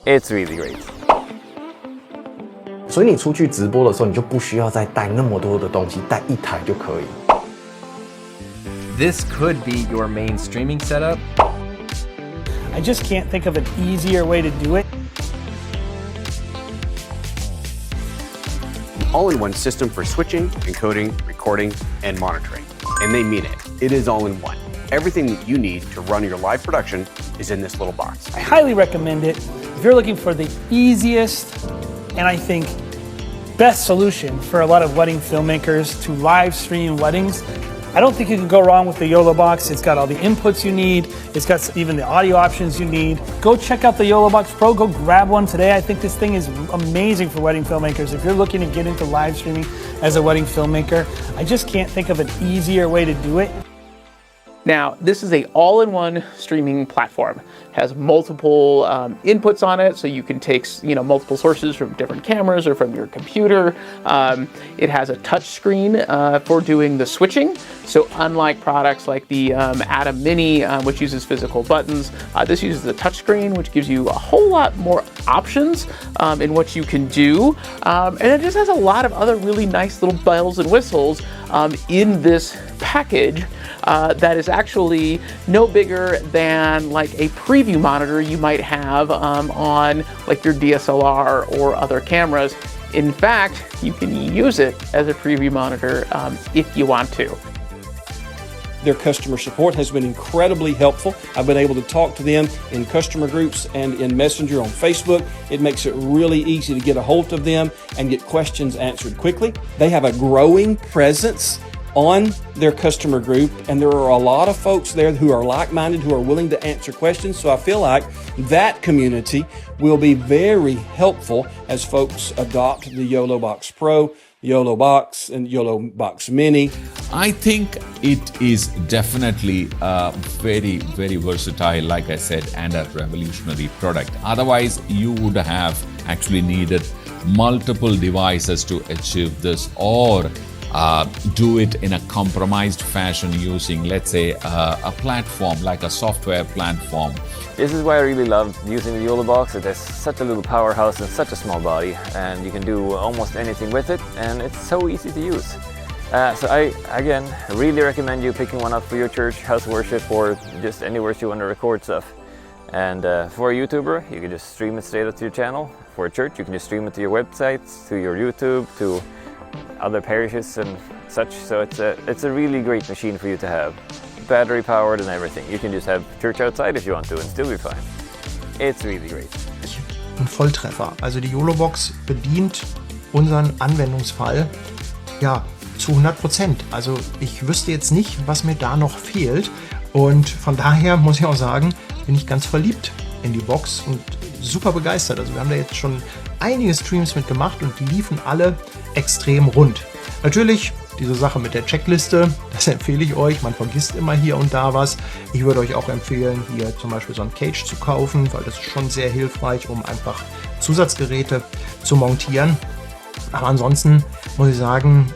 It's really great. 所以你出去直播的时候，你就不需要再带那么多的东西，带一台就可以。This could be your main streaming setup. I just can't think of an easier way to do it. All-in-one system for switching, encoding, recording, and monitoring. And they mean it. It is all in one. Everything that you need to run your live production is in this little box. I highly recommend it. If you're looking for the easiest and I think best solution for a lot of wedding filmmakers to live stream weddings, I don't think you can go wrong with the YoloBox. It's got all the inputs you need. It's got even the audio options you need. Go check out the YoloBox Pro. Go grab one today. I think this thing is amazing for wedding filmmakers. If you're looking to get into live streaming as a wedding filmmaker, I just can't think of an easier way to do it. Now, this is a all-in-one streaming platform. It has multiple inputs on it, so you can take multiple sources from different cameras or from your computer. It has a touch screen for doing the switching. So unlike products like the Atom Mini, which uses physical buttons, this uses the touch screen, which gives you a whole lot more options in what you can do. And it just has a lot of other really nice little bells and whistles in this package that is actually no bigger than like a preview monitor you might have on like your DSLR or other cameras. In fact, you can use it as a preview monitor if you want to. Their customer support has been incredibly helpful. I've been able to talk to them in customer groups and in Messenger on Facebook. It makes it really easy to get a hold of them and get questions answered quickly. They have a growing presence on their customer group, and there are a lot of folks there who are like-minded, who are willing to answer questions. So I feel like that community will be very helpful as folks adopt the YoloBox Pro, YoloBox, and YoloBox Mini. I think it is definitely a very, very versatile, like I said, and a revolutionary product. Otherwise, you would have actually needed multiple devices to achieve this, or do it in a compromised fashion using, let's say, a platform like a software platform. This is why I really love using the YoloBox. It has such a little powerhouse and such a small body, and you can do almost anything with it, and it's so easy to use. So I, again, really recommend you picking one up for your church, house worship, or just anywhere you want to record stuff. And for a YouTuber, you can just stream it straight up to your channel. For a church, you can just stream it to your websites, to your YouTube, to other parishes and such. So it's a really great machine for you to have. Battery powered and everything. You can just have church outside if you want to and still be fine. It's really great. Ein Volltreffer. Also die YoloBox bedient unseren Anwendungsfall ja zu 100%. Also ich wüsste jetzt nicht, was mir da noch fehlt. Und von daher muss ich auch sagen, bin ich ganz verliebt in die Box und super begeistert. Also wir haben da jetzt schon einige Streams mitgemacht und die liefen alle extrem rund. Natürlich diese Sache mit der Checkliste, das empfehle ich euch. Man vergisst immer hier und da was. Ich würde euch auch empfehlen, hier zum Beispiel so ein Cage zu kaufen, weil das ist schon sehr hilfreich, um einfach Zusatzgeräte zu montieren. Aber ansonsten muss ich sagen,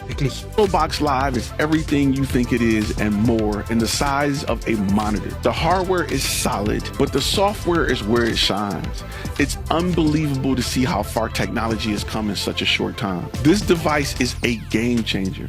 wirklich. YoloBox Live is everything you think it is and more in the size of a monitor. The hardware is solid, but the software is where it shines. It's unbelievable to see how far technology has come in such a short time. This device is a game changer,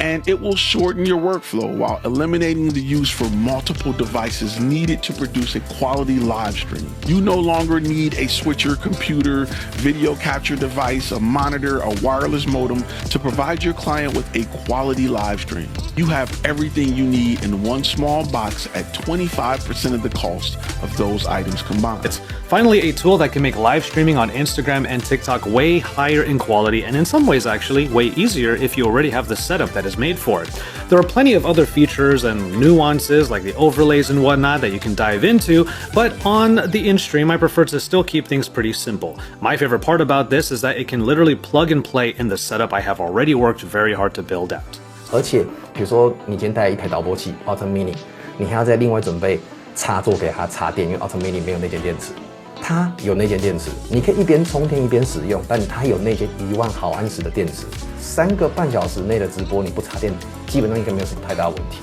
and it will shorten your workflow while eliminating the use for multiple devices needed to produce a quality live stream. You no longer need a switcher, computer, video capture device, a monitor, a wireless modem to provide your client with a quality live stream. You have everything you need in one small box at 25% of the cost of those items combined. It's finally a tool that can make live streaming on Instagram and TikTok way higher in quality, and in some ways actually way easier if you already have the setup that is made for it. There are plenty of other features and nuances like the overlays and whatnot that you can dive into, but on the in-stream I prefer to still keep things pretty simple. My favorite part about this is that it can literally plug and play in the setup I have already worked very hard to build out. 而且比如说你今天带一台导播器 Atom Mini， 你还要再另外准备插座给它插电，因为 Atom Mini 没有内建电池。它有内建电池，你可以一边充电一边使用，但它有内建10000毫安时的电池，3个半小时内的直播你不插电，基本上应该没有什么太大问题。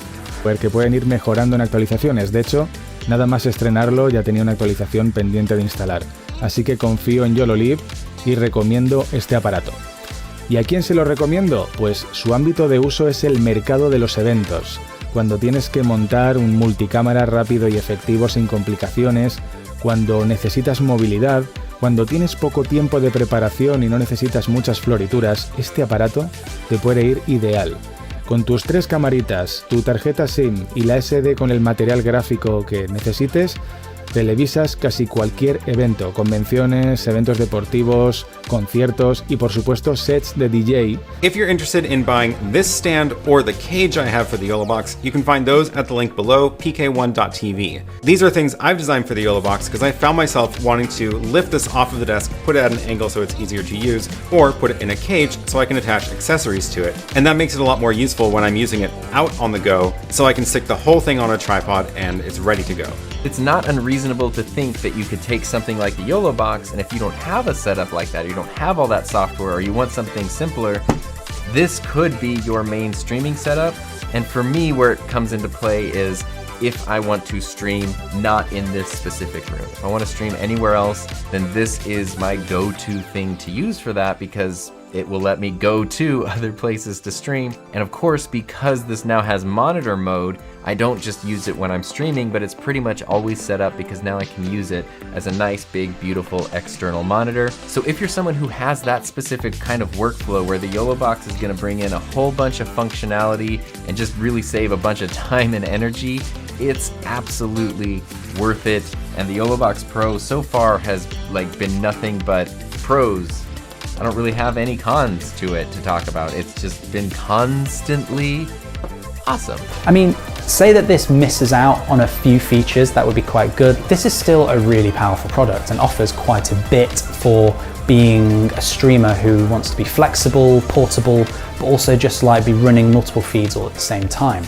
Que pueden ir mejorando en actualizaciones. De hecho, Nada más estrenarlo ya tenía una actualización pendiente de instalar, así que confío en YoloLive y recomiendo este aparato. ¿Y a quién se lo recomiendo? Pues su ámbito de uso es el mercado de los eventos, cuando tienes que montar un multicámara rápido y efectivo sin complicaciones, cuando necesitas movilidad, cuando tienes poco tiempo de preparación y no necesitas muchas florituras, este aparato te puede ir ideal. Con tus 3 camaritas, tu tarjeta SIM y la SD con el material gráfico que necesites, televisas casi cualquier evento, convenciones, eventos deportivos, conciertos y por supuesto sets de DJ. If you're interested in buying this stand or the cage I have for the YoloBox, you can find those at the link below, pk1.tv. These are things I've designed for the YoloBox because I found myself wanting to lift this off of the desk, put it at an angle so it's easier to use, or put it in a cage so I can attach accessories to it. And that makes it a lot more useful when I'm using it out on the go, so I can stick the whole thing on a tripod and it's ready to go. It's not unreasonable to think that you could take something like the YoloBox, and if you don't have a setup like that, or you don't have all that software, or you want something simpler, this could be your main streaming setup. And for me, where it comes into play is if I want to stream not in this specific room. If I want to stream anywhere else, then this is my go-to thing to use for that, because it will let me go to other places to stream. And of course, because this now has monitor mode, I don't just use it when I'm streaming, but it's pretty much always set up because now I can use it as a nice, big, beautiful external monitor. So if you're someone who has that specific kind of workflow where the YoloBox is gonna bring in a whole bunch of functionality and just really save a bunch of time and energy, it's absolutely worth it. And the YoloBox Pro so far has been nothing but pros. I don't really have any cons to it to talk about. It's just been constantly awesome. I mean, say that this misses out on a few features that would be quite good. This is still a really powerful product and offers quite a bit for being a streamer who wants to be flexible, portable, but also just be running multiple feeds all at the same time.